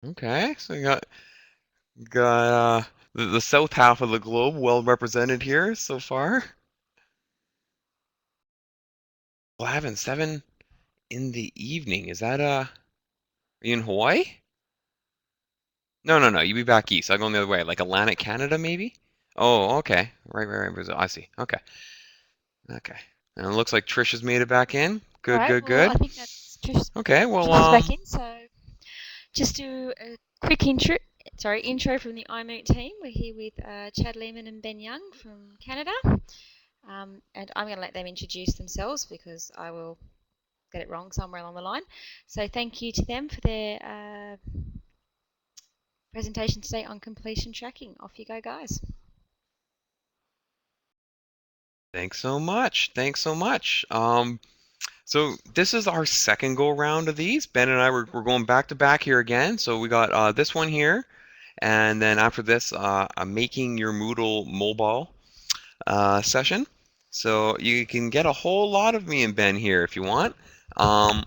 Okay, so you got the south half of the globe well represented here so far. 11, 7 in the evening. Is that are you in Hawaii? No, no, no. You be back east. I'm going the other way, like Atlantic Canada, maybe? Oh, okay. Right, Brazil. I see. Okay, okay. And it looks like Trish has made it back in. All Good, right, good, well, I good. think that's Trish. Yeah, Okay, well, Trish is back in. So just do a quick intro from the iMoot team. We're here with Chad Leaman and Ben Young from Canada. And I'm going to let them introduce themselves because I will get it wrong somewhere along the line. So thank you to them for their presentation today on completion tracking. Off you go, guys. thanks so much. Thanks so much. So this is our second go round of these. Ben and I we're going back to back here again. So we got this one here, and then after this, a making your Moodle mobile session. So you can get a whole lot of me and Ben here if you want um,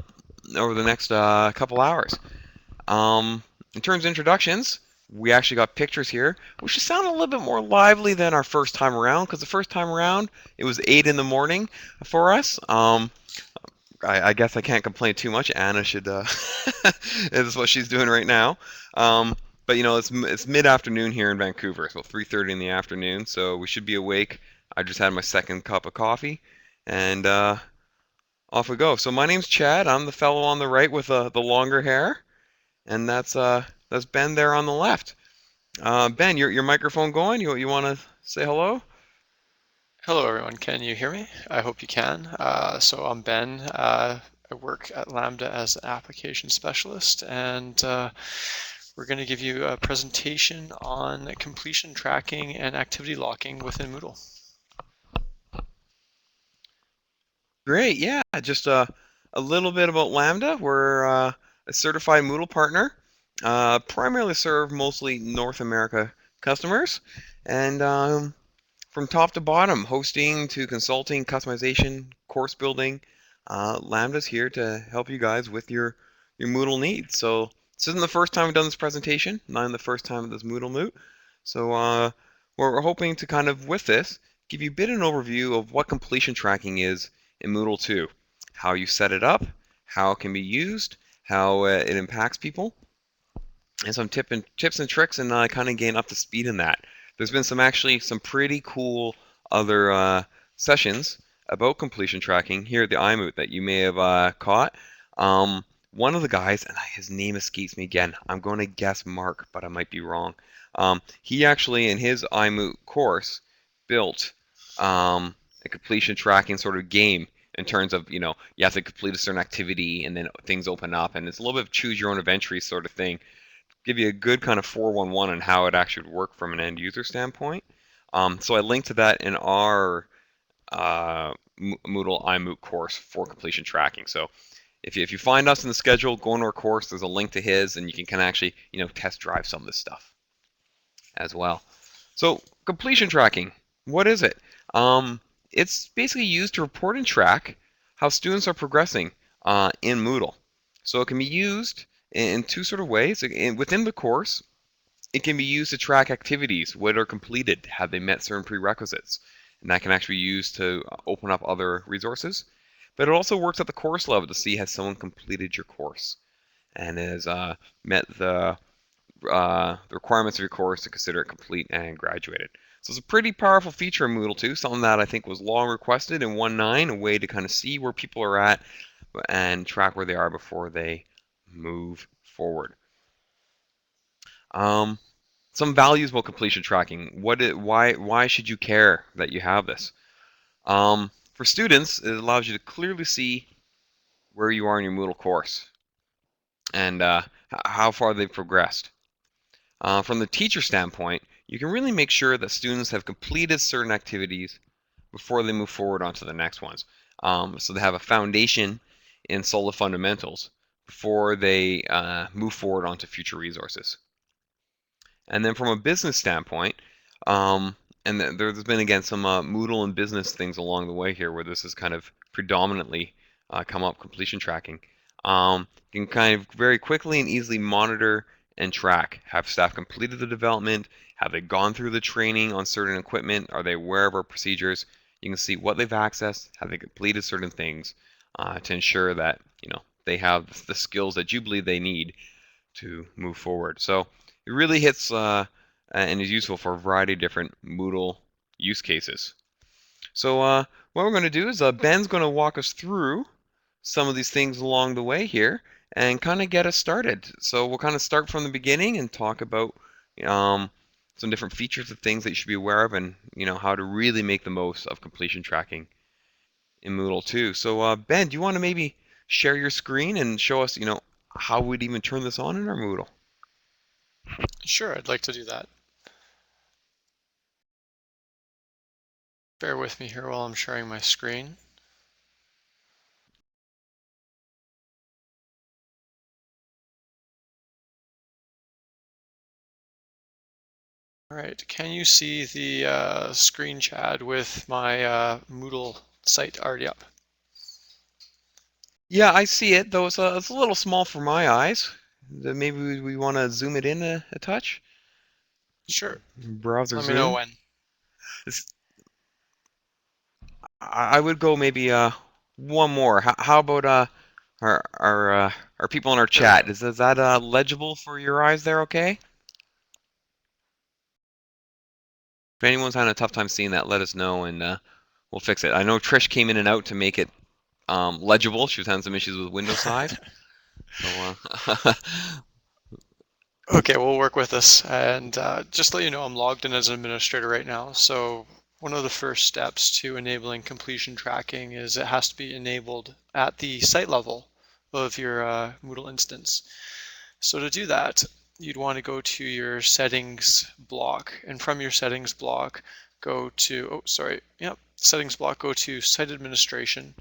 over the next couple hours. In terms of introductions, we actually got pictures here, which should sound a little bit more lively than our first time around, because the first time around it was 8 in the morning for us. I guess I can't complain too much. Anna should, is what she's doing right now. Um, but it's mid-afternoon here in Vancouver. It's about 3:30 in the afternoon, so we should be awake. I just had my second cup of coffee, and off we go. So my name's Chad. I'm the fellow on the right with the longer hair, and that's Ben there on the left. Ben, your microphone going? You want to say hello? Hello, everyone. Can you hear me? I hope you can. So I'm Ben. I work at Lambda as an application specialist, and we're going to give you a presentation on completion tracking and activity locking within Moodle. Great, yeah. Just a little bit about Lambda. We're a certified Moodle partner. Primarily serve mostly North America customers, and from top to bottom, hosting to consulting, customization, course building, Lambda's here to help you guys with your Moodle needs. So this isn't the first time we've done this presentation, not the first time with this Moodle Moot. So we're hoping to kind of, with this, give you a bit of an overview of what completion tracking is in Moodle 2, how you set it up, how it can be used, how it impacts people, and some tips and tricks, and kind of gain up to speed in that. There's been some pretty cool other sessions about completion tracking here at the iMoot that you may have caught. One of the guys, and his name escapes me again. I'm going to guess Mark, but I might be wrong. He actually, in his iMoot course, built a completion tracking sort of game in terms of, you have to complete a certain activity and then things open up, and it's a little bit of choose your own adventure sort of thing. Give you a good kind of 411 on how it actually would work from an end user standpoint. So I linked to that in our Moodle iMoot course for completion tracking. So if you find us in the schedule, go into our course. There's a link to his, and you can actually test drive some of this stuff as well. So completion tracking, what is it? It's basically used to report and track how students are progressing in Moodle. So it can be used in two sort of ways. Within the course, it can be used to track activities, what are completed, have they met certain prerequisites, and that can actually be used to open up other resources. But it also works at the course level to see has someone completed your course and has met the requirements of your course to consider it complete and graduated. So it's a pretty powerful feature in Moodle 2, something that I think was long requested in 1.9, a way to kind of see where people are at and track where they are before they move forward. Some values about completion tracking. Why should you care that you have this? For students, it allows you to clearly see where you are in your Moodle course and how far they've progressed. From the teacher standpoint, you can really make sure that students have completed certain activities before they move forward onto the next ones. So they have a foundation in solid fundamentals before they move forward onto future resources. And then from a business standpoint, and there's been again some Moodle and business things along the way here where this is kind of predominantly come up completion tracking. You can kind of very quickly and easily monitor and track. Have staff completed the development? Have they gone through the training on certain equipment? Are they aware of our procedures? You can see what they've accessed. Have they completed certain things to ensure that they have the skills that you believe they need to move forward. So it really hits and is useful for a variety of different Moodle use cases. So what we're going to do is Ben's going to walk us through some of these things along the way here and kind of get us started. So we'll kind of start from the beginning and talk about um, some different features of things that you should be aware of, and how to really make the most of completion tracking in Moodle too. So Ben, do you want to maybe share your screen and show us how we'd even turn this on in our Moodle? Sure, I'd like to do that. Bear with me here while I'm sharing my screen. All right, can you see the screen, Chad, with my Moodle site already up? Yeah, I see it, though it's a little small for my eyes. Maybe we want to zoom it in a touch. Sure, Browser let me know zoom. when. I would go maybe one more. How about our people in our There we chat? go. Is that legible for your eyes there? Okay. If anyone's having a tough time seeing that, let us know and we'll fix it. I know Trish came in and out to make it legible. She was having some issues with window size. So Okay, we'll work with this. And just to let you know, I'm logged in as an administrator right now. So one of the first steps to enabling completion tracking is it has to be enabled at the site level of your Moodle instance. So to do that, you'd want to go to your settings block, and from your settings block, go to, settings block, go to site administration,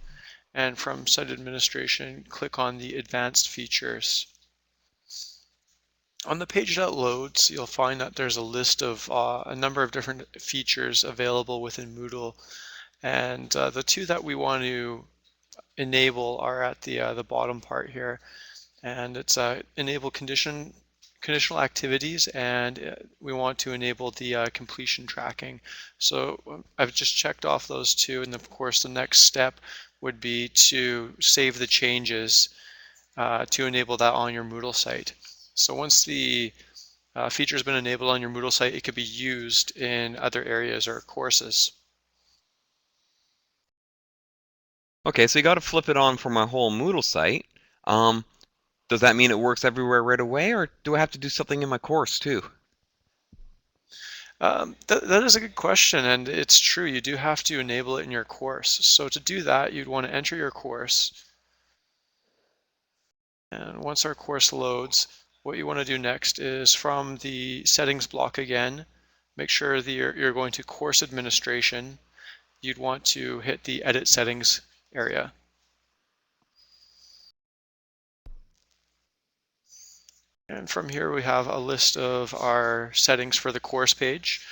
and from site administration, click on the advanced features. On the page that loads, you'll find that there's a list of a number of different features available within Moodle, and the two that we want to enable are at the bottom part here, and it's enable conditional activities, and we want to enable the completion tracking. So I've just checked off those two, and of course the next step would be to save the changes to enable that on your Moodle site. So once the feature has been enabled on your Moodle site, it could be used in other areas or courses. okay, so you got to flip it on for my whole Moodle site. Does that mean it works everywhere right away, or do I have to do something in my course too? That is a good question, and it's true. You do have to enable it in your course. So to do that, you'd want to enter your course. And once our course loads, what you want to do next is from the settings block again, make sure that you're going to course administration. You'd want to hit the edit settings area. And from here, we have a list of our settings for the course page.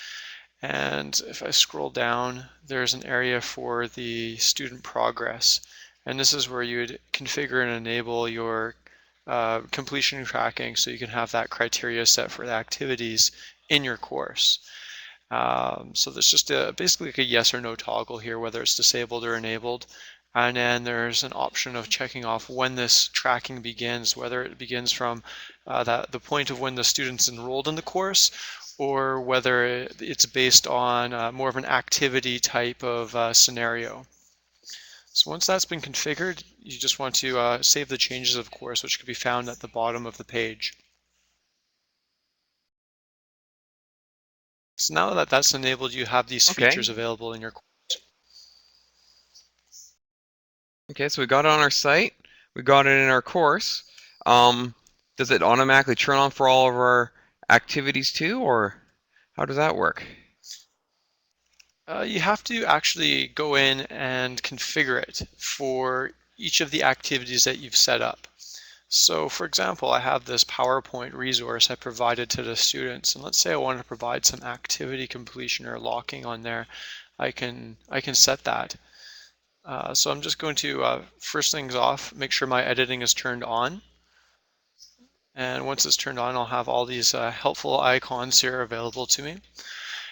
And if I scroll down, there's an area for the student progress. And this is where you would configure and enable your completion tracking so you can have that criteria set for the activities in your course. So there's just basically like a yes or no toggle here, whether it's disabled or enabled. And then there's an option of checking off when this tracking begins, whether it begins from the point of when the student's enrolled in the course, or whether it's based on more of an activity type of scenario. So once that's been configured, you just want to save the changes, of course, which can be found at the bottom of the page. So now that that's enabled, you have these Okay. features available in your course. Okay, so we got it on our site. We got it in our course. Um, does it automatically turn on for all of our activities too, or how does that work? You have to actually go in and configure it for each of the activities that you've set up. So for example, I have this PowerPoint resource I provided to the students, and let's say I wanted to provide some activity completion or locking on there. I can set that. So I'm just going to, first things off, make sure my editing is turned on. And once it's turned on, I'll have all these helpful icons here available to me.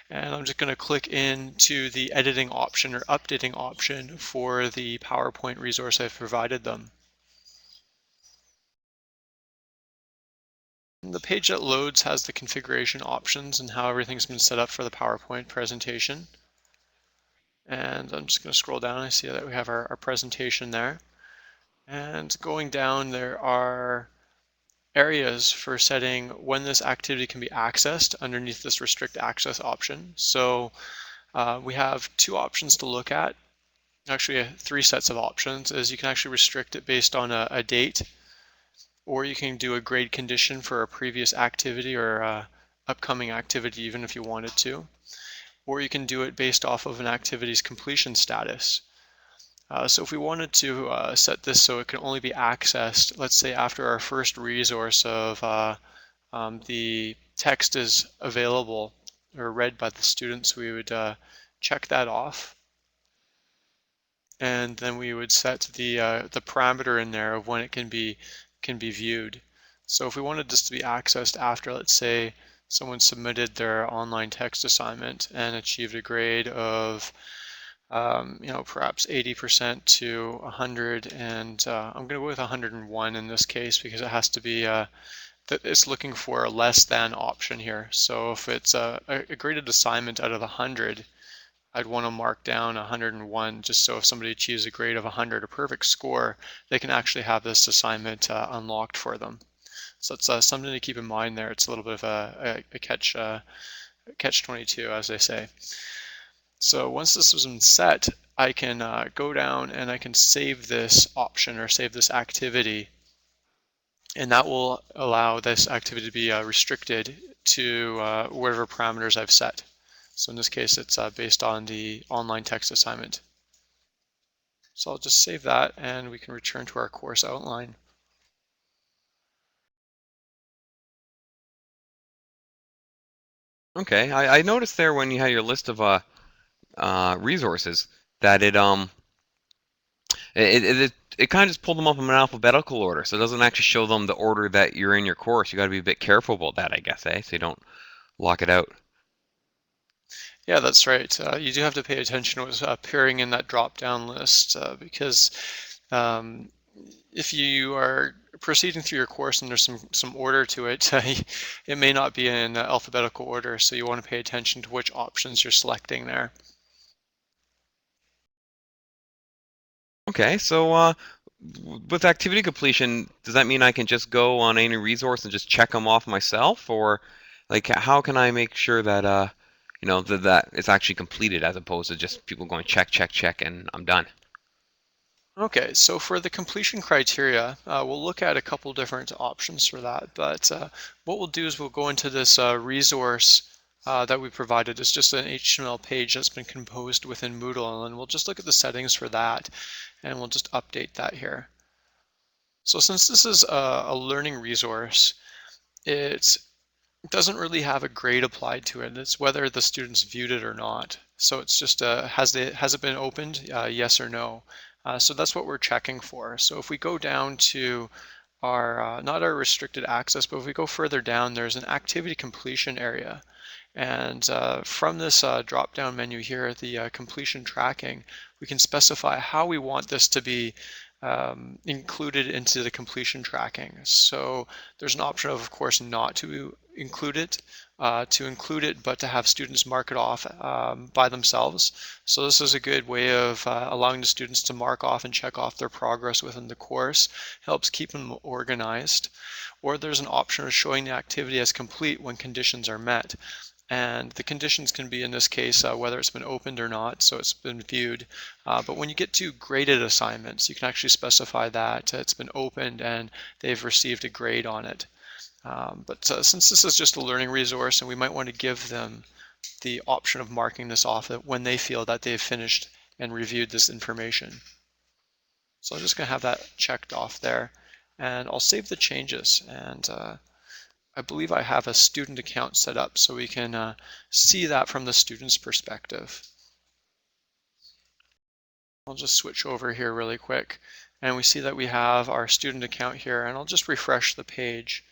And I'm just going to click into the editing option or updating option for the PowerPoint resource I've provided them. And the page that loads has the configuration options and how everything's been set up for the PowerPoint presentation. And I'm just going to scroll down. I see that we have our presentation there. And going down, there are areas for setting when this activity can be accessed underneath this restrict access option. So we have two options to look at. Actually, three sets of options. Is you can actually restrict it based on a date, or you can do a grade condition for a previous activity or upcoming activity, even if you wanted to, or you can do it based off of an activity's completion status. So if we wanted to set this so it can only be accessed, let's say after our first resource of the text is available or read by the students, we would check that off. And then we would set the parameter in there of when it can be viewed. So if we wanted this to be accessed after, let's say, someone submitted their online text assignment and achieved a grade of perhaps 80% to 100, and I'm going to go with 101 in this case because it has to be that it's looking for a less than option here. So if it's a graded assignment out of 100, I'd want to mark down 101 just so if somebody achieves a grade of 100, a perfect score, they can actually have this assignment unlocked for them. So it's something to keep in mind there. It's a little bit of a catch 22, as they say. So once this has been set, I can go down and I can save this option or save this activity, and that will allow this activity to be restricted to whatever parameters I've set. So in this case, it's based on the online text assignment. So I'll just save that and we can return to our course outline. Okay, I noticed there when you had your list of resources that it kind of just pulled them up in an alphabetical order, so it doesn't actually show them the order that you're in your course. You got to be a bit careful about that, I guess, so you don't lock it out. Yeah, that's right. You do have to pay attention to what's appearing in that drop-down list because um, if you are proceeding through your course and there's some order to it, it may not be in alphabetical order, so you want to pay attention to which options you're selecting there. Okay, so with activity completion, does that mean I can just go on any resource and just check them off myself, or like how can I make sure that that it's actually completed as opposed to just people going check, check, check, and I'm done? Okay, so for the completion criteria, we'll look at a couple different options for that, but what we'll do is we'll go into this resource that we provided. It's just an HTML page that's been composed within Moodle, and we'll just look at the settings for that, and we'll just update that here. So since this is a learning resource, it doesn't really have a grade applied to it. It's whether the students viewed it or not. So it's just has it been opened? Yes or no. So that's what we're checking for. So if we go down to our not our restricted access, but if we go further down, there's an activity completion area. And from this drop-down menu here, the completion tracking, we can specify how we want this to be included into the completion tracking. So there's an option of course, not to include it, but to have students mark it off by themselves. So this is a good way of allowing the students to mark off and check off their progress within the course. Helps keep them organized. Or there's an option of showing the activity as complete when conditions are met. And the conditions can be, in this case, whether it's been opened or not, so it's been viewed. But when you get to graded assignments, you can actually specify that it's been opened and they've received a grade on it. But since this is just a learning resource, and we might want to give them the option of marking this off when they feel that they've finished and reviewed this information. So I'm just going to have that checked off there, and I'll save the changes. And I believe I have a student account set up so we can see that from the student's perspective. I'll just switch over here really quick, and we see that we have our student account here, and I'll just refresh the page.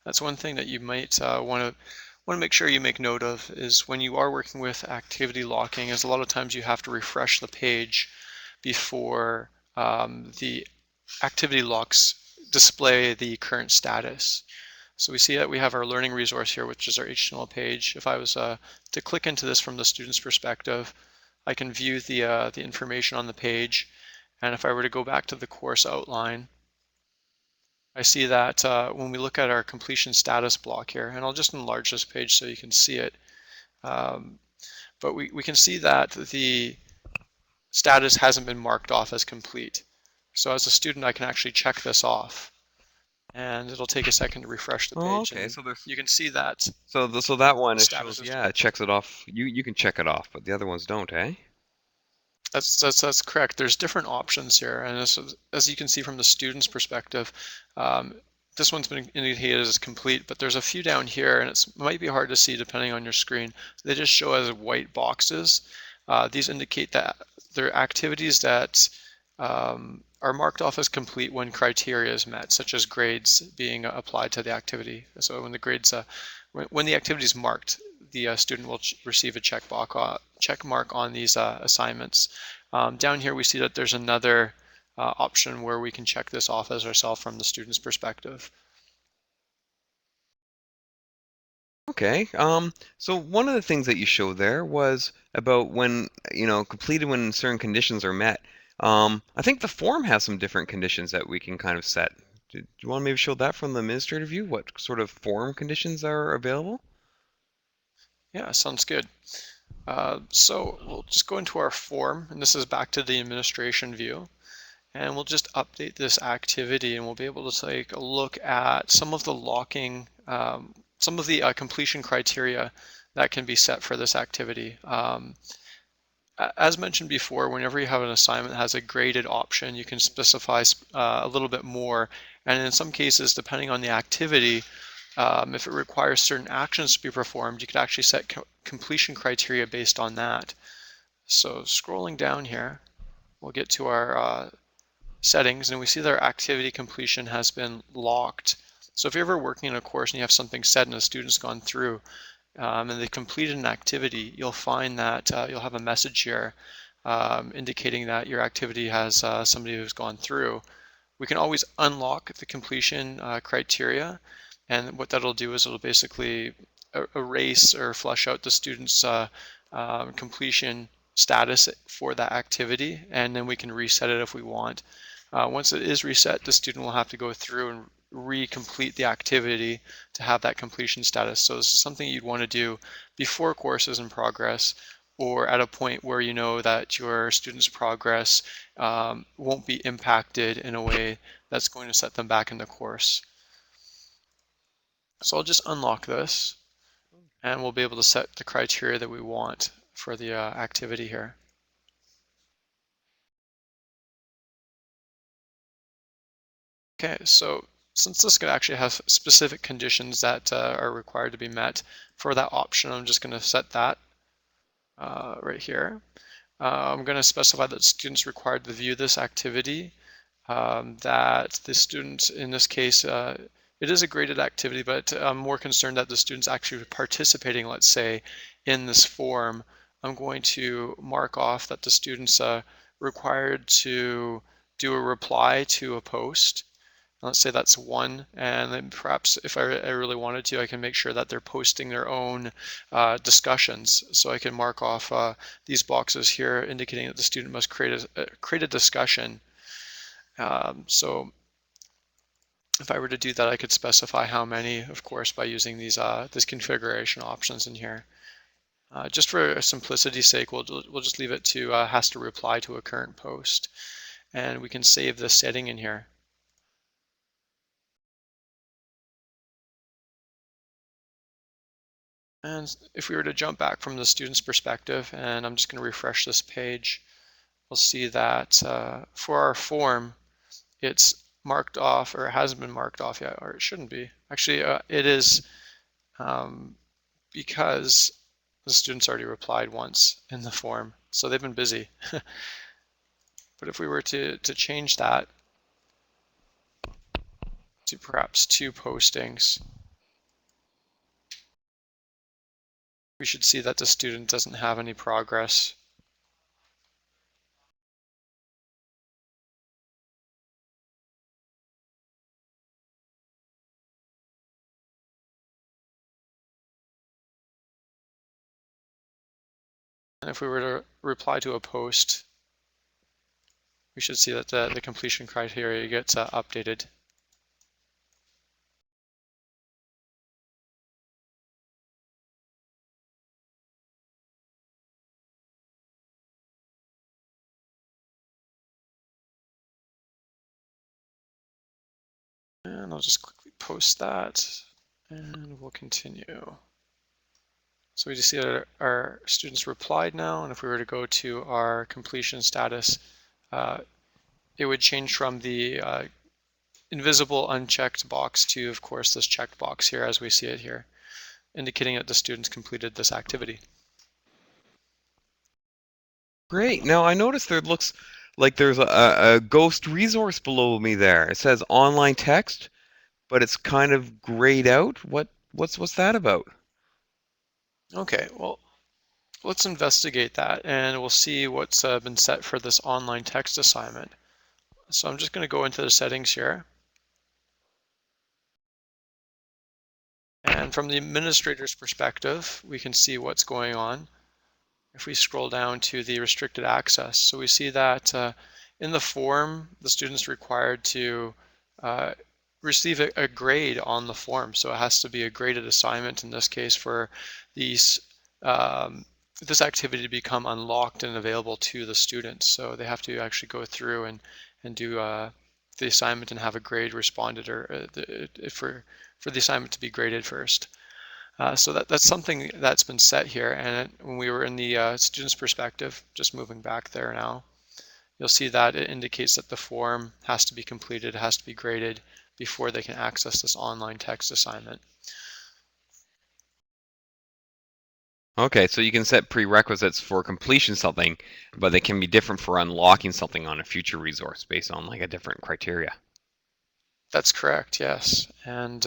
That's one thing that you might want to make sure you make note of is when you are working with activity locking, is a lot of times you have to refresh the page before the activity locks display the current status. So we see that we have our learning resource here, which is our HTML page. If I was to click into this from the student's perspective, I can view the information on the page. And if I were to go back to the course outline, I see that when we look at our completion status block here, and I'll just enlarge this page so you can see it, um, but we can see that the status hasn't been marked off as complete. So as a student, I can actually check this off, and it'll take a second to refresh the Oh, page, okay. and So there's you can see that so that one the it status shows, is yeah, it checks it off. You can check it off, but the other ones don't, eh? That's correct. There's different options here, and as you can see from the student's perspective, um, this one's been indicated as complete, but there's a few down here, and it might be hard to see depending on your screen. They just show as white boxes. These indicate that they're activities that are marked off as complete when criteria is met, such as grades being applied to the activity. So when the grades, when the activity is marked, the student will receive a check mark on these assignments. Down here we see that there's another option where we can check this off as ourselves from the student's perspective. Okay. So one of the things that you showed there was about when, completed when certain conditions are met. I think the form has some different conditions that we can kind of set. Do you want to maybe show that from the administrative view? What sort of form conditions are available? Yeah, sounds good. So we'll just go into our form, and this is back to the administration view. And we'll just update this activity, and we'll be able to take a look at some of the locking, some of the completion criteria that can be set for this activity. As mentioned before, whenever you have an assignment that has a graded option, you can specify a little bit more. And in some cases, depending on the activity, if it requires certain actions to be performed, you could actually set completion criteria based on that. So scrolling down here, we'll get to our settings, and we see that our activity completion has been locked. So if you're ever working in a course and you have something set and a student's gone through and they completed an activity, you'll find that you'll have a message here indicating that your activity has somebody who's gone through. We can always unlock the completion criteria, and what that'll do is it'll basically erase or flush out the student's completion status for that activity, and then we can reset it if we want. Once it is reset, the student will have to go through and recomplete the activity to have that completion status. So this is something you'd want to do before course is in progress, or at a point where you know that your student's progress won't be impacted in a way that's going to set them back in the course. So I'll just unlock this, and we'll be able to set the criteria that we want for the activity here. Okay, so since this actually has specific conditions that are required to be met for that option, I'm just going to set that right here. I'm going to specify that students required to view this activity, that the student, in this case, it is a graded activity, but I'm more concerned that the student's actually participating, let's say, in this form. I'm going to mark off that the student's required to do a reply to a post. Let's say that's one, and then perhaps if I really wanted to, I can make sure that they're posting their own discussions. So I can mark off these boxes here indicating that the student must create a discussion. So if I were to do that, I could specify how many, of course, by using these configuration options in here. Just for simplicity's sake, we'll just leave it to has to reply to a current post, and we can save this setting in here. And if we were to jump back from the student's perspective, and I'm just going to refresh this page, we'll see that for our form, it's marked off, or it hasn't been marked off yet, or it shouldn't be. Actually, it is because the students already replied once in the form, so they've been busy. But if we were to change that to perhaps 2 postings, we should see that the student doesn't have any progress. And if we were to reply to a post, we should see that the completion criteria gets updated. And I'll just quickly post that, and we'll continue. So we just see that our students replied now, and if we were to go to our completion status, it would change from the invisible unchecked box to, of course, this checked box here as we see it here, indicating that the students completed this activity. Great. Now I noticed there looks like there's a ghost resource below me there. It says online text, but it's kind of grayed out. What's that about? Okay, well, let's investigate that, and we'll see what's been set for this online text assignment. So I'm just going to go into the settings here. And from the administrator's perspective, we can see what's going on. If we scroll down to the restricted access, so we see that in the form, the student's required to uh, receive a grade on the form. So it has to be a graded assignment in this case for these this activity to become unlocked and available to the students. So they have to actually go through and do the assignment and have a grade responded, or for the assignment to be graded first. So that's something that's been set here. And when we were in the student's perspective, just moving back there now, you'll see that it indicates that the form has to be completed, it has to be graded before they can access this online text assignment. Okay, so you can set prerequisites for completion something, but they can be different for unlocking something on a future resource based on like a different criteria. That's correct, yes. And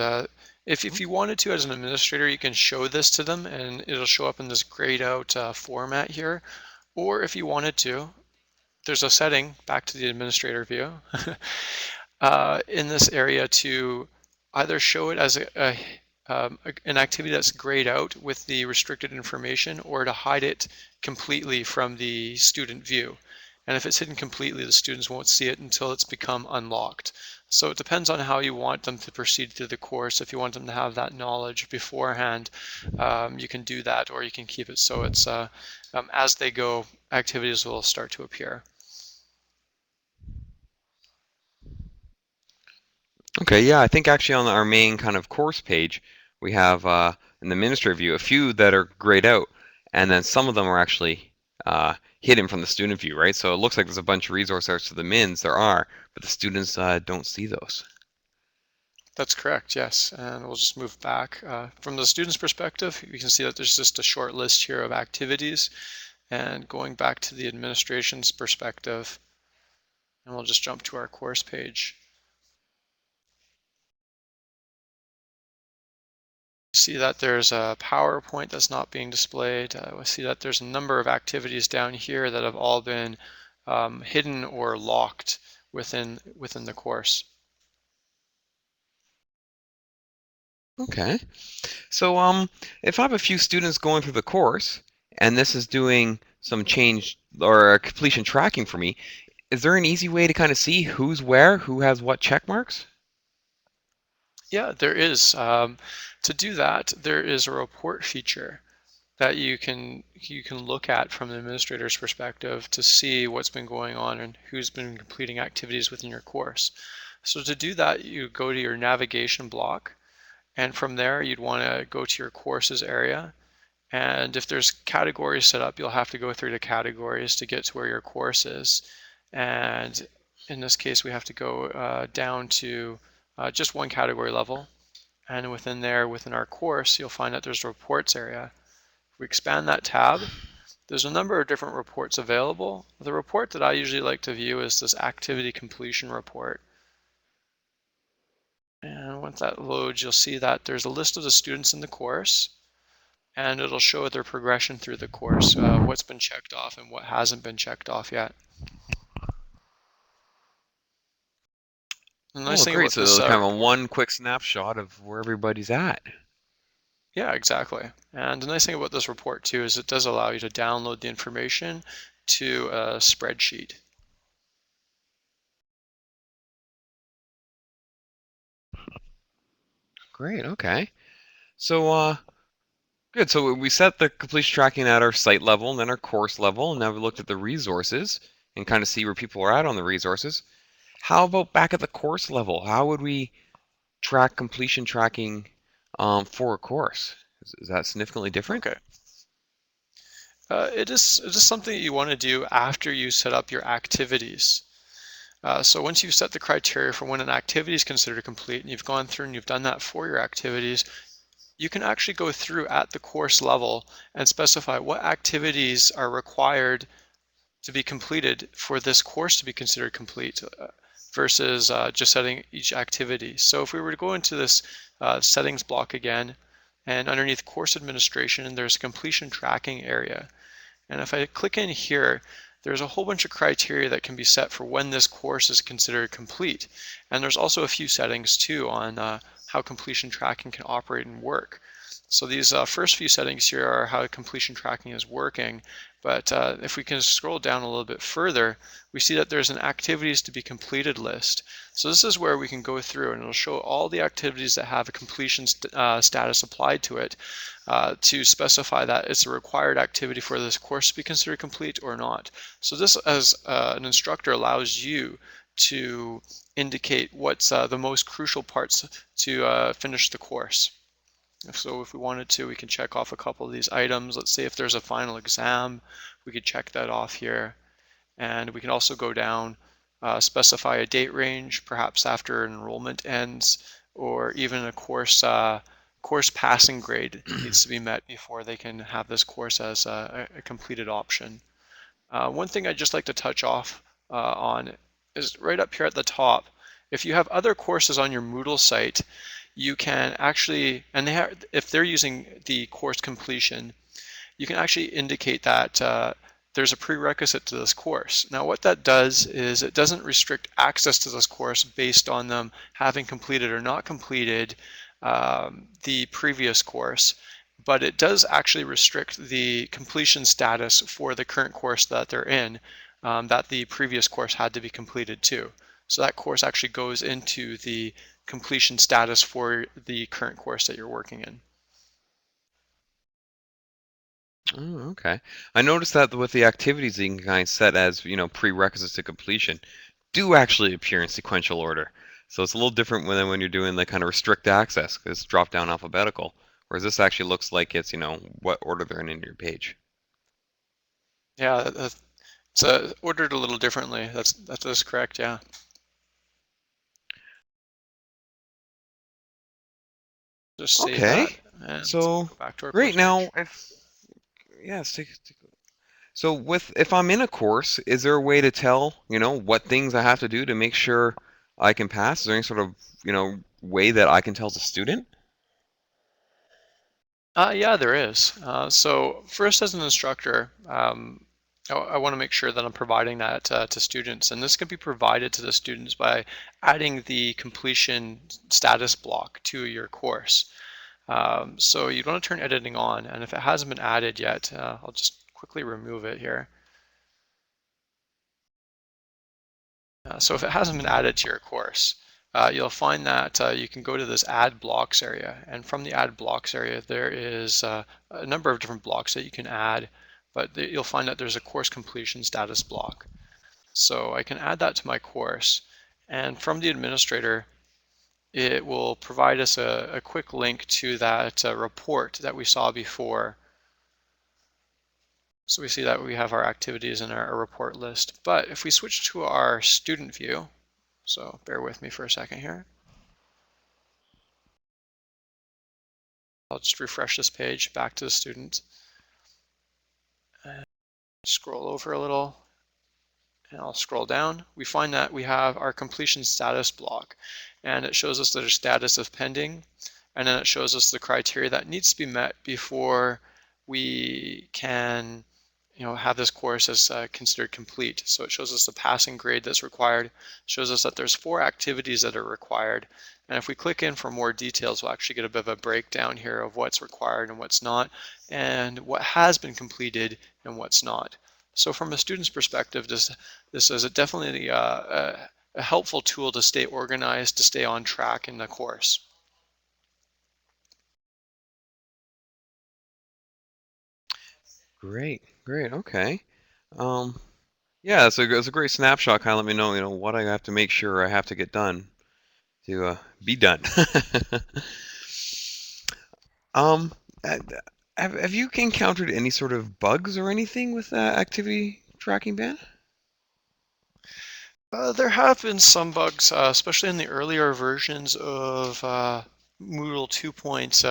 if you wanted to, as an administrator, you can show this to them and it'll show up in this grayed out format here. Or if you wanted to, there's a setting back to the administrator view in this area to either show it as an activity that's grayed out with the restricted information, or to hide it completely from the student view. And if it's hidden completely, the students won't see it until it's become unlocked. So it depends on how you want them to proceed through the course. If you want them to have that knowledge beforehand, you can do that, or you can keep it so it's as they go, activities will start to appear. Okay, yeah, I think actually on our main kind of course page, we have in the administrator view a few that are grayed out, and then some of them are actually hidden from the student view, right? So it looks like there's a bunch of resources to the mins, there are, but the students don't see those. That's correct, yes. And we'll just move back. From the student's perspective, you can see that there's just a short list here of activities. And going back to the administration's perspective, and we'll just jump to our course page. See that there's a PowerPoint that's not being displayed. We see that there's a number of activities down here that have all been hidden or locked within the course. Okay, so if I have a few students going through the course, and this is doing some change or completion tracking for me, is there an easy way to kind of see who's where, who has what check marks? Yeah, there is. To do that, there is a report feature that you can look at from the administrator's perspective to see what's been going on and who's been completing activities within your course. So to do that, you go to your navigation block, and from there you'd want to go to your courses area. And if there's categories set up, you'll have to go through the categories to get to where your course is. And in this case, we have to go down to just one category level. And within there, within our course, you'll find that there's a reports area. If we expand that tab, there's a number of different reports available. The report that I usually like to view is this activity completion report. And once that loads, you'll see that there's a list of the students in the course. and it'll show their progression through the course, what's been checked off and what hasn't been checked off yet. The nice Oh, thing great. about this So kind of a report, one quick snapshot of where everybody's at. yeah, exactly. And the nice thing about this report too is it does allow you to download the information to a spreadsheet. Great. Okay. So good. So we set the completion tracking at our site level and then our course level, and now we looked at the resources and kind of see where people are at on the resources. How about back at the course level? How would we track completion tracking for a course? Is that significantly different? Okay. It is something that you want to do after you set up your activities. So once you've set the criteria for when an activity is considered complete, and you've gone through and you've done that for your activities, you can actually go through at the course level and specify what activities are required to be completed for this course to be considered complete versus just setting each activity. So if we were to go into this settings block again, and underneath course administration, there's a completion tracking area. And if I click in here, there's a whole bunch of criteria that can be set for when this course is considered complete. And there's also a few settings too on how completion tracking can operate and work. So these first few settings here are how completion tracking is working. But if we can scroll down a little bit further, we see that there's an activities to be completed list. So this is where we can go through and it'll show all the activities that have a completion status applied to it to specify that it's a required activity for this course to be considered complete or not. So this, as an instructor, allows you to indicate what's the most crucial parts to finish the course. So if we wanted to, we can check off a couple of these items. Let's say if there's a final exam, we could check that off here. And we can also go down, specify a date range, perhaps after enrollment ends, or even a course passing grade needs to be met before they can have this course as a completed option. One thing I'd just like to touch off on is right up here at the top. If you have other courses on your Moodle site, you can actually, and if they're using the course completion, you can actually indicate that there's a prerequisite to this course. Now what that does is it doesn't restrict access to this course based on them having completed or not completed the previous course, but it does actually restrict the completion status for the current course that they're in, that the previous course had to be completed too. So that course actually goes into the completion status for the current course that you're working in. Oh, okay. I noticed that with the activities that you can kind of set as, prerequisites to completion do actually appear in sequential order. So it's a little different than when you're doing the kind of restrict access, 'cause it's drop down alphabetical. Whereas this actually looks like it's, what order they're in your page. Yeah, it's ordered a little differently. That is correct, yeah. Just save that Okay. and So go back to our great. course Now, page. if yeah, so if I'm in a course, is there a way to tell, what things I have to do to make sure I can pass? Is there any sort of, way that I can tell the student? Yeah, there is. So first, as an instructor, I want to make sure that I'm providing that to students, and this can be provided to the students by adding the completion status block to your course. So you want to turn editing on, and if it hasn't been added yet, I'll just quickly remove it here. So if it hasn't been added to your course, you'll find that you can go to this add blocks area, and from the add blocks area there is a number of different blocks that you can add, but you'll find that there's a course completion status block. So I can add that to my course, and from the administrator it will provide us a quick link to that report that we saw before. So we see that we have our activities in our report list. But if we switch to our student view, so bear with me for a second here. I'll just refresh this page back to the student. And scroll over a little, and I'll scroll down. We find that we have our completion status block, and it shows us that our status is pending, and then it shows us the criteria that needs to be met before we can have this course as considered complete. So it shows us the passing grade that's required, shows us that there's 4 activities that are required. And if we click in for more details, we'll actually get a bit of a breakdown here of what's required and what's not, and what has been completed and what's not. So from a student's perspective, this is definitely a helpful tool to stay organized, to stay on track in the course. Great, great. Okay. Um, yeah, it's a great snapshot. Kind of let me know, what I have to make sure I have to get done to be done. um, uh, have you encountered any sort of bugs or anything with activity tracking ban? There have been some bugs, especially in the earlier versions of Moodle 2.x,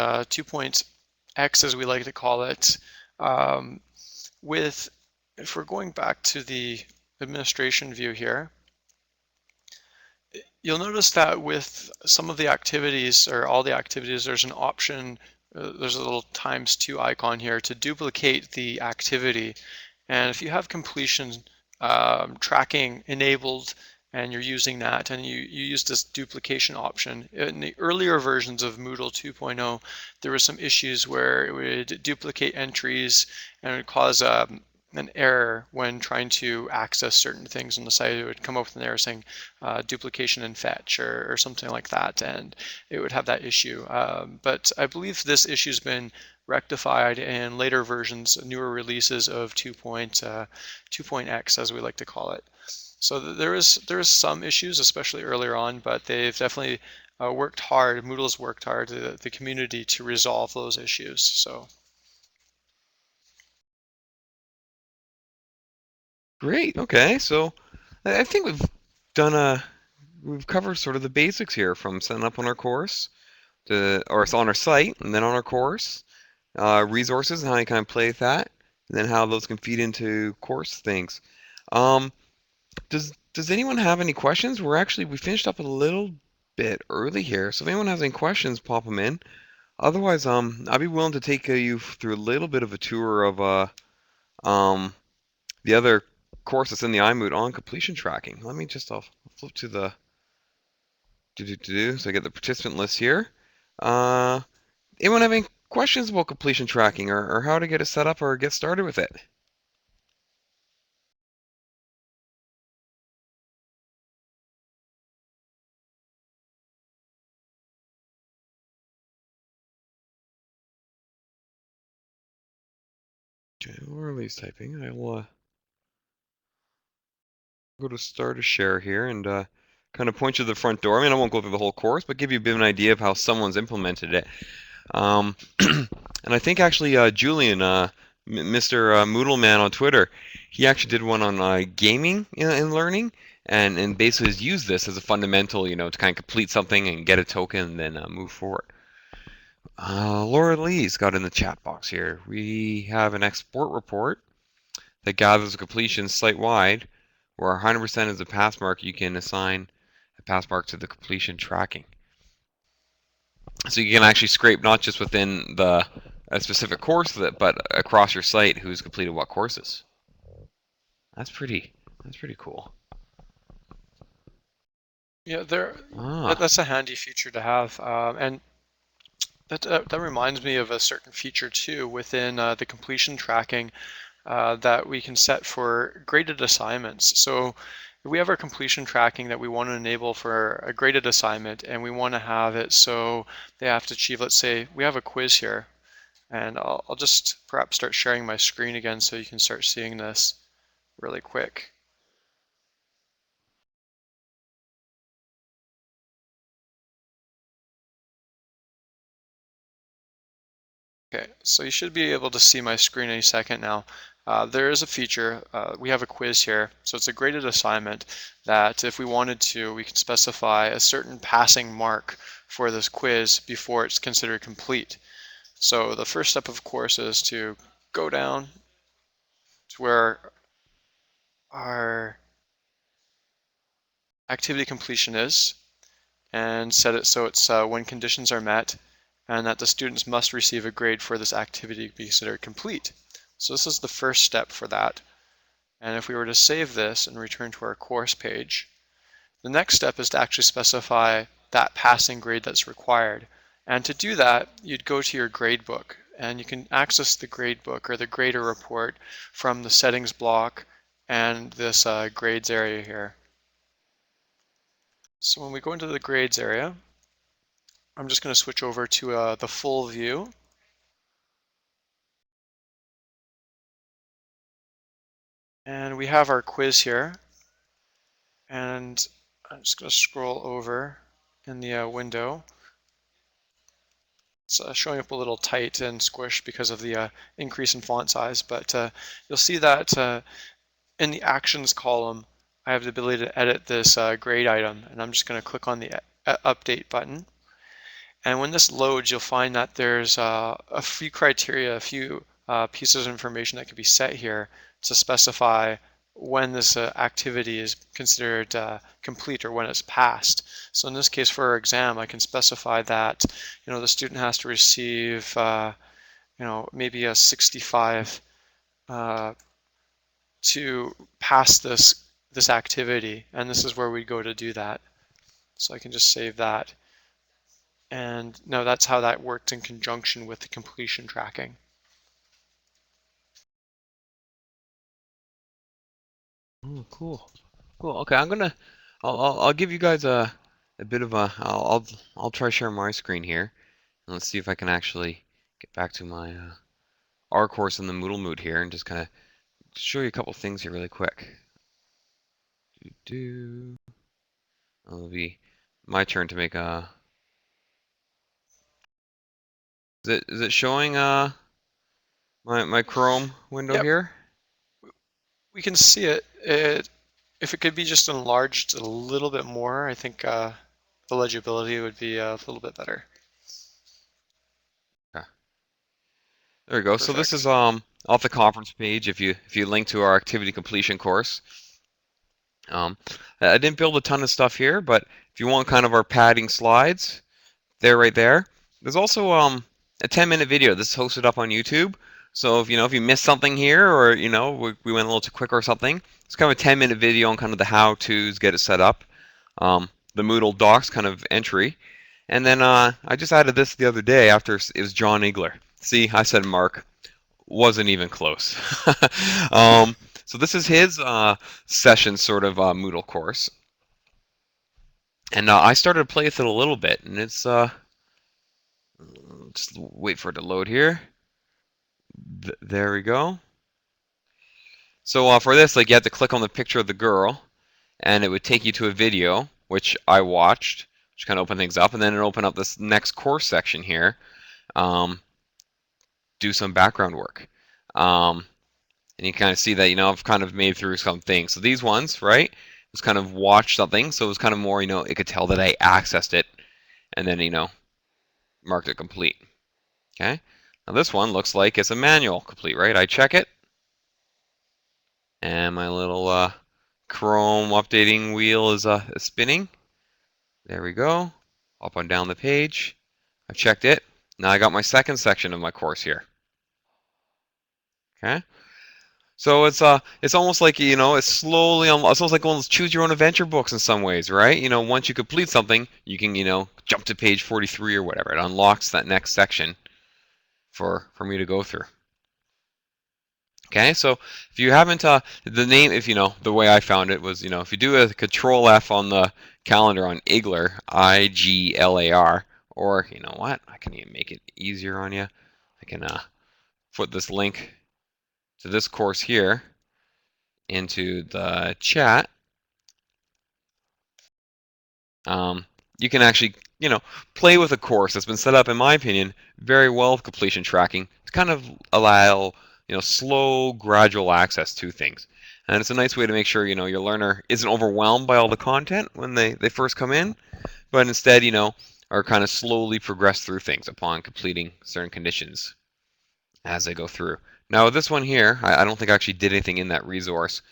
as we like to call it. Um, if we're going back to the administration view here, you'll notice that with some of the activities, or all the activities, there's an option, there's a little ×2 icon here to duplicate the activity. And if you have completion tracking enabled and you're using that, and you use this duplication option, in the earlier versions of Moodle 2.0, there were some issues where it would duplicate entries and it would cause an error when trying to access certain things on the site. It would come up with an error saying duplication in fetch, or something like that, and it would have that issue. But I believe this issue has been rectified in later versions, newer releases of 2.x, as we like to call it. So there is some issues, especially earlier on, but they've definitely worked hard. Moodle's worked hard, the community, to resolve those issues. So. Great. Okay, so I think we've covered sort of the basics here, from setting up on our course or it's on our site, and then on our course, resources and how you kind of play with that, and then how those can feed into course things. Um, does anyone have any questions? We finished up a little bit early here, so if anyone has any questions, pop them in. Otherwise, I'd be willing to take you through a little bit of a tour of um the other course that's in the iMoot on completion tracking. I'll flip to the so I get the participant list here. Uh, Anyone have any questions about completion tracking, or how to get it set up or get started with it? Okay, or at least typing. I will go to start a share here and kind of point you to the front door. I mean, I won't go through the whole course, but give you a bit of an idea of how someone's implemented it. Um, and I think actually Julian, Mr. Moodle Man on Twitter, he actually did one on gaming and learning, and basically has used this as a fundamental, to kind of complete something and get a token and then move forward. Laura Lee's got in the chat box here. We have an export report that gathers completion site-wide, where 100% is a pass mark. You can assign a pass mark to the completion tracking. So you can actually scrape not just within a specific course, but across your site who's completed what courses. That's pretty cool. Yeah, Ah, that's a handy feature to have, and that reminds me of a certain feature too within the completion tracking that we can set for graded assignments. So if we have our completion tracking that we want to enable for a graded assignment, and we want to have it so they have to achieve, let's say we have a quiz here, and I'll just perhaps start sharing my screen again so you can start seeing this really quick. Okay, so you should be able to see my screen any second now. There is a feature, we have a quiz here, so it's a graded assignment that if we wanted to, we can specify a certain passing mark for this quiz before it's considered complete. So the first step, of course, is to go down to where our activity completion is and set it so it's when conditions are met. and that the students must receive a grade for this activity to be considered complete. So this is the first step for that. And if we were to save this and return to our course page, the next step is to actually specify that passing grade that's required. And to do that, you'd go to your gradebook, and you can access the gradebook or the grader report from the settings block and this grades area here. So when we go into the grades area, I'm just going to switch over to the full view. And we have our quiz here. And I'm just going to scroll over in the window. It's showing up a little tight and squished because of the increase in font size, but you'll see that in the actions column, I have the ability to edit this grade item, and I'm just going to click on the update button. And when this loads, you'll find that there's a few criteria, a few pieces of information that can be set here to specify when this activity is considered complete or when it's passed. So in this case, for our exam, I can specify that the student has to receive maybe a 65 to pass this activity, and this is where we go to do that. So I can just save that. And now that's how that worked in conjunction with the completion tracking. Oh, cool. Cool. Okay, I'll give you guys a bit of a I'll try share my screen here, and let's see if I can actually get back to my our course in the Moodle Mood here, and just kind of show you a couple things here really quick. It'll be my turn to make a. Is it showing my Chrome window Yep, here? we can see it. If it could be just enlarged a little bit more, I think the legibility would be a little bit better. Okay. There we go. Perfect. So this is off the conference page. If you link to our activity completion course. I didn't build a ton of stuff here, but if you want kind of our padding slides, they're right there. There's also a 10-minute video. This is hosted up on YouTube. So if you missed something here, or we went a little too quick or something, it's kind of a 10-minute video on kind of the how-tos, get it set up, the Moodle docs kind of entry, and then I just added this the other day after it was John Igler. See, I said Mark, wasn't even close. So this is his session sort of Moodle course, and I started to play with it a little bit, and it's just wait for it to load here. There we go. So for this, like, you have to click on the picture of the girl, and it would take you to a video, which I watched, which kind of opened things up, and then it opened up this next course section here. Do some background work. And you kind of see that, I've kind of made through some things. So these ones, right, was kind of watch something. So it was kind of more, it could tell that I accessed it and then, marked it complete. Okay. Now this one looks like it's a manual complete, right? I check it. And my little Chrome updating wheel is spinning. There we go. Up and down the page. I've checked it. Now I got my second section of my course here. Okay. So it's almost like it's slowly it's almost like one of those choose your own adventure books in some ways, right? Once you complete something, you can jump to page 43 or whatever. It unlocks that next section for me to go through. Okay, so if you haven't the name, if the way I found it was if you do a Control F on the calendar on Iglar, Iglar, or you know what, I can even make it easier on you. I can put this link to this course here into the chat. You can actually, play with a course that's been set up, in my opinion, very well with completion tracking to kind of allow, slow, gradual access to things. And it's a nice way to make sure, your learner isn't overwhelmed by all the content when they first come in, but instead, are kind of slowly progress through things upon completing certain conditions as they go through. Now, this one here, I don't think I actually did anything in that resource.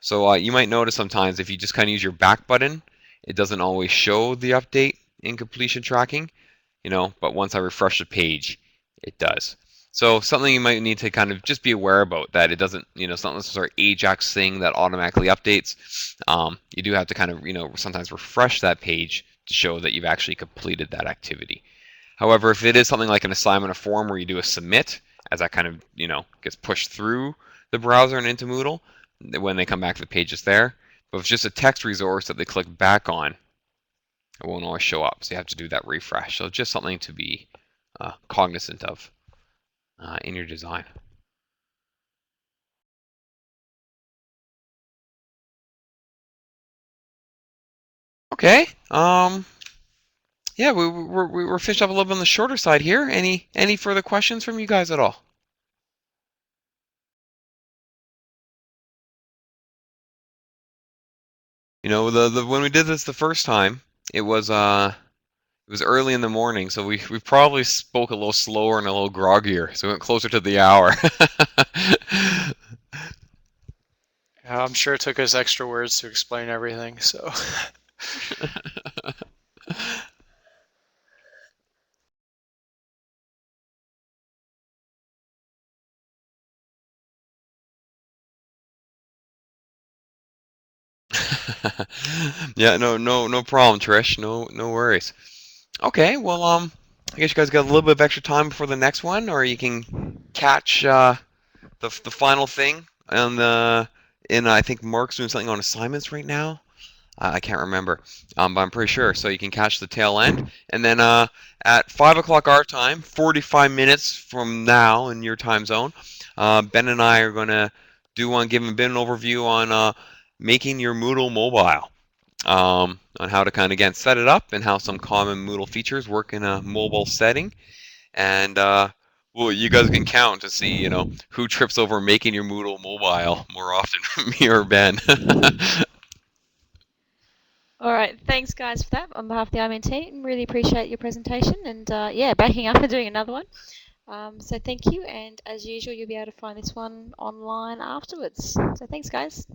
So you might notice sometimes if you just kind of use your back button, it doesn't always show the update in completion tracking. but once I refresh the page, it does. So something you might need to kind of just be aware about, that it doesn't, it's not necessarily Ajax thing that automatically updates. You do have to kind of, sometimes refresh that page to show that you've actually completed that activity. However, if it is something like an assignment or form where you do a submit, as that kind of, gets pushed through the browser and into Moodle, when they come back to the page, it's there. But if it's just a text resource that they click back on, it won't always show up. So you have to do that refresh. So just something to be cognizant of in your design. Okay. Yeah, we're finished up a little bit on the shorter side here. Any further questions from you guys at all? The when we did this the first time, it was early in the morning, so we probably spoke a little slower and a little groggier, so we went closer to the hour. I'm sure it took us extra words to explain everything, so. Yeah, no problem, Trish. No worries. Okay, well, I guess you guys got a little bit of extra time before the next one, or you can catch the final thing on the in I think Mark's doing something on assignments right now. I can't remember, but I'm pretty sure. So you can catch the tail end, and then at 5 o'clock our time, 45 minutes from now in your time zone, Ben and I are gonna give Ben an overview on making your Moodle mobile. On how to kind of again set it up and how some common Moodle features work in a mobile setting, and well, you guys can count to see who trips over making your Moodle mobile more often, me or Ben. All right, thanks guys for that on behalf of the iMoot team. Really appreciate your presentation and yeah, backing up and doing another one. So thank you, and as usual, you'll be able to find this one online afterwards. So thanks, guys.